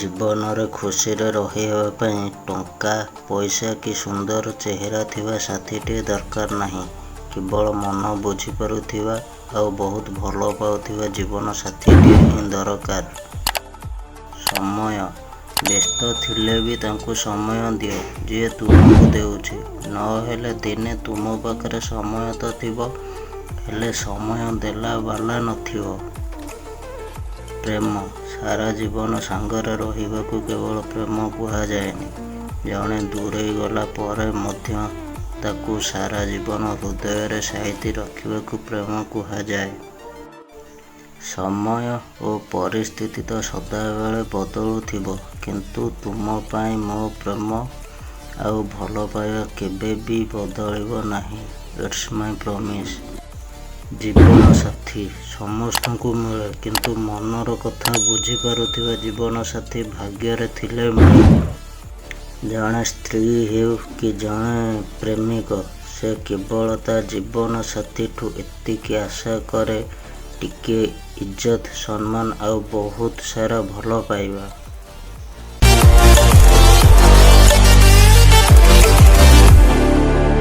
ଜୀବନରେ ଖୁସିରେ ରହିବା ପାଇଁ ଟଙ୍କା, ପଇସା କି ସୁନ୍ଦର ଚେହେରା ଥିବା ସାଥୀଟିଏ ଦରକାର ନାହିଁ। କେବଳ ମନ ବୁଝିପାରୁଥିବା ଆଉ ବହୁତ ଭଲ ପାଉଥିବା ଜୀବନ ସାଥୀଟିଏ ହିଁ ଦରକାର। ସମୟ, ବ୍ୟସ୍ତ ଥିଲେ ବି ତାଙ୍କୁ ସମୟ ଦିଅ ଯିଏ ତୁମକୁ ଦେଉଛି। ନହେଲେ ଦିନେ ତୁମ ପାଖରେ ସମୟ ତ ଥିବ, ହେଲେ ସମୟ ଦେଲା ବାଲା ନଥିବ। ପ୍ରେମ, ସାରା ଜୀବନ ସାଙ୍ଗରେ ରହିବାକୁ କେବଳ ପ୍ରେମ କୁହାଯାଏନି। ଜଣେ ଦୂରେଇ ଗଲା ପରେ ମଧ୍ୟ ତାକୁ ସାରା ଜୀବନ ହୃଦୟରେ ସାଇତି ରଖିବାକୁ ପ୍ରେମ କୁହାଯାଏ। ସମୟ ଓ ପରିସ୍ଥିତି ତ ସଦାବେଳେ ବଦଳୁଥିବ, କିନ୍ତୁ ତୁମ ପାଇଁ ମୋ ପ୍ରେମ ଆଉ ଭଲ ପାଇବା କେବେ ବି ବଦଳିବ ନାହିଁ। It's my promise. ଜୀବନ ସାଥୀ ସମସ୍ତଙ୍କୁ ମିଳେ, କିନ୍ତୁ ମନର କଥା ବୁଝିପାରୁଥିବା ଜୀବନ ସାଥୀ ଭାଗ୍ୟରେ ଥିଲେ ମିଳେ। ଜଣେ ସ୍ତ୍ରୀ ହେଉ କି ଜଣେ ପ୍ରେମିକ, ସେ କେବଳ ତା ଜୀବନ ସାଥୀଠୁ ଏତିକି ଆଶା କରେ, ଟିକେ ଇଜ୍ଜତ, ସମ୍ମାନ ଆଉ ବହୁତ ସାରା ଭଲ ପାଇବା।